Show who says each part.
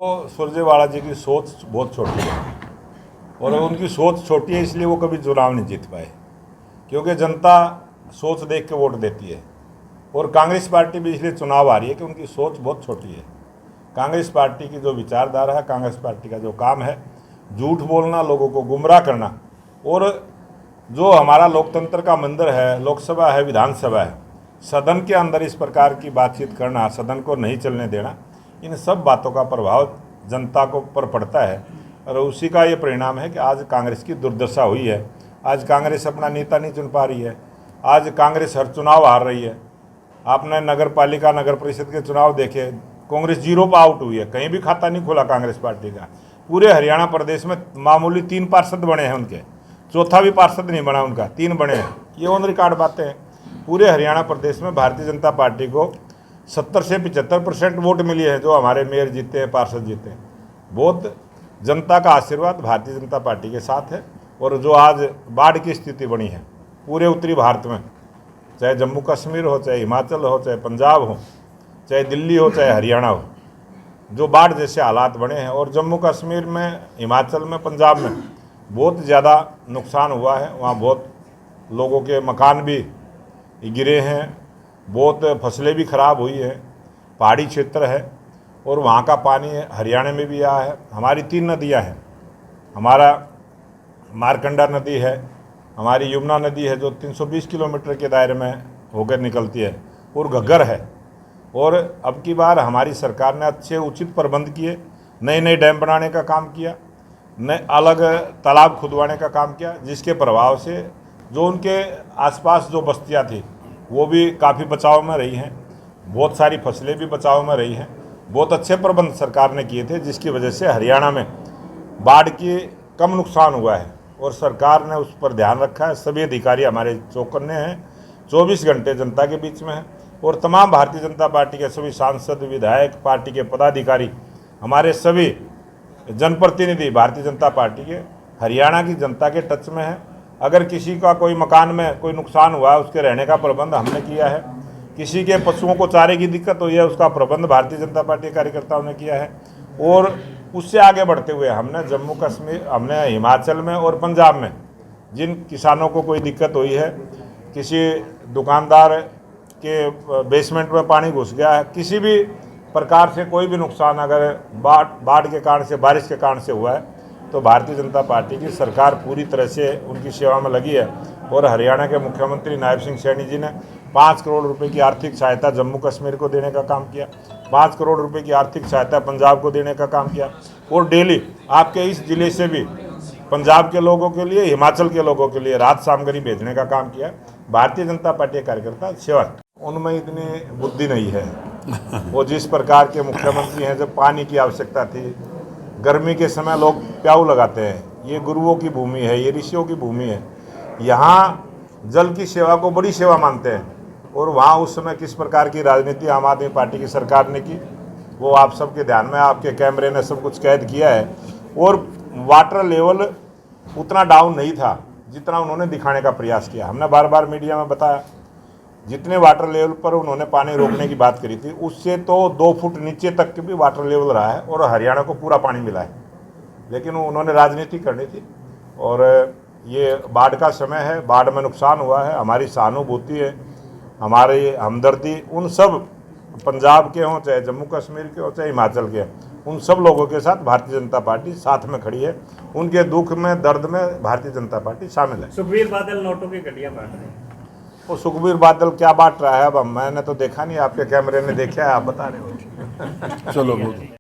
Speaker 1: तो सुरजेवाला जी की सोच बहुत छोटी है और उनकी सोच छोटी है, इसलिए वो कभी चुनाव नहीं जीत पाए, क्योंकि जनता सोच देख के वोट देती है। और कांग्रेस पार्टी भी इसलिए चुनाव आ रही है कि उनकी सोच बहुत छोटी है। कांग्रेस पार्टी की जो विचारधारा है, कांग्रेस पार्टी का जो काम है, झूठ बोलना, लोगों को गुमराह करना, और जो हमारा लोकतंत्र का मंदिर है, लोकसभा है, विधानसभा है, सदन के अंदर इस प्रकार की बातचीत करना, सदन को नहीं चलने देना, इन सब बातों का प्रभाव जनता को पर पड़ता है। और उसी का ये परिणाम है कि आज कांग्रेस की दुर्दशा हुई है। आज कांग्रेस अपना नेता नहीं चुन पा रही है। आज कांग्रेस हर चुनाव हार रही है। आपने नगर पालिका, नगर परिषद के चुनाव देखे, कांग्रेस 0 पर आउट हुई है, कहीं भी खाता नहीं खोला कांग्रेस पार्टी का। पूरे हरियाणा प्रदेश में मामूली 3 पार्षद बने हैं उनके, चौथा भी पार्षद नहीं बना उनका, 3 बने हैं। ये ऑन रिकॉर्ड बातें हैं। पूरे हरियाणा प्रदेश में भारतीय जनता पार्टी को 70 से 75% वोट मिली है, जो हमारे मेयर जीते हैं, पार्षद जीते हैं। बहुत जनता का आशीर्वाद भारतीय जनता पार्टी के साथ है। और जो आज बाढ़ की स्थिति बनी है पूरे उत्तरी भारत में, चाहे जम्मू कश्मीर हो, चाहे हिमाचल हो, चाहे पंजाब हो, चाहे दिल्ली हो, चाहे हरियाणा हो, जो बाढ़ जैसे हालात बने हैं, और जम्मू कश्मीर में, हिमाचल में, पंजाब में बहुत ज़्यादा नुकसान हुआ है। वहाँ बहुत लोगों के मकान भी गिरे हैं, बहुत फसलें भी खराब हुई हैं, पहाड़ी क्षेत्र है, और वहाँ का पानी हरियाणा में भी आया है। हमारी 3 नदियाँ हैं, हमारा मारकंडा नदी है, हमारी यमुना नदी है जो 320 किलोमीटर के दायरे में होकर निकलती है, और घग्गर है। और अब की बार हमारी सरकार ने अच्छे उचित प्रबंध किए, नए नए डैम बनाने का काम किया, नए अलग तालाब खुदवाने का काम किया, जिसके प्रभाव से जो उनके आसपास जो बस्तियां थी वो भी काफ़ी बचाव में रही हैं, बहुत सारी फसलें भी बचाव में रही हैं। बहुत अच्छे प्रबंध सरकार ने किए थे, जिसकी वजह से हरियाणा में बाढ़ की कम नुकसान हुआ है, और सरकार ने उस पर ध्यान रखा है। सभी अधिकारी हमारे चौकन्ने हैं, 24 घंटे जनता के बीच में हैं, और तमाम भारतीय जनता पार्टी के सभी सांसद, विधायक, पार्टी के पदाधिकारी, हमारे सभी जनप्रतिनिधि भारतीय जनता पार्टी के हरियाणा की जनता के टच में है। अगर किसी का कोई मकान में कोई नुकसान हुआ है, उसके रहने का प्रबंध हमने किया है। किसी के पशुओं को चारे की दिक्कत हुई है, उसका प्रबंध भारतीय जनता पार्टी के कार्यकर्ताओं ने किया है। और उससे आगे बढ़ते हुए हमने जम्मू कश्मीर, हमने हिमाचल में और पंजाब में जिन किसानों को कोई दिक्कत हुई है, किसी दुकानदार के बेसमेंट में पानी घुस गया है, किसी भी प्रकार से कोई भी नुकसान अगर बाढ़ के कारण से, बारिश के कारण से हुआ है, तो भारतीय जनता पार्टी की सरकार पूरी तरह से उनकी सेवा में लगी है। और हरियाणा के मुख्यमंत्री नायब सिंह सैनी जी ने 5 करोड़ रुपए की आर्थिक सहायता जम्मू कश्मीर को देने का काम किया, 5 करोड़ रुपए की आर्थिक सहायता पंजाब को देने का काम किया, और डेली आपके इस जिले से भी पंजाब के लोगों के लिए, हिमाचल के लोगों के लिए राहत सामग्री भेजने का काम किया। भारतीय जनता पार्टी के कार्यकर्ता सेवा, उनमें इतनी बुद्धि नहीं है। वो जिस प्रकार के मुख्यमंत्री हैं, जब पानी की आवश्यकता थी, गर्मी के समय लोग प्याऊ लगाते हैं, ये गुरुओं की भूमि है, ये ऋषियों की भूमि है। यहाँ जल की सेवा को बड़ी सेवा मानते हैं, और वहाँ उस समय किस प्रकार की राजनीति आम आदमी पार्टी की सरकार ने की, वो आप सबके ध्यान में, आपके कैमरे ने सब कुछ कैद किया है। और वाटर लेवल उतना डाउन नहीं था जितना उन्होंने दिखाने का प्रयास किया। हमने बार बार मीडिया में बताया, जितने वाटर लेवल पर उन्होंने पानी रोकने की बात करी थी, उससे तो 2 फुट नीचे तक के भी वाटर लेवल रहा है, और हरियाणा को पूरा पानी मिला है। लेकिन उन्होंने राजनीति करनी थी, और ये बाढ़ का समय है, बाढ़ में नुकसान हुआ है, हमारी सहानुभूति है, हमारी हमदर्दी उन सब पंजाब के हों, चाहे जम्मू कश्मीर के हों, चाहे हिमाचल के, उन सब लोगों के साथ भारतीय जनता पार्टी साथ में खड़ी है। उनके दुख में, दर्द में भारतीय जनता पार्टी शामिल है।
Speaker 2: सुखबीर बादल नोटों की गड्डियां बांट रहे हैं।
Speaker 1: वो सुखबीर बादल क्या बांट रहा है, अब मैंने तो देखा नहीं, आपके कैमरे ने देखा है, आप बता रहे हो।
Speaker 3: चलो।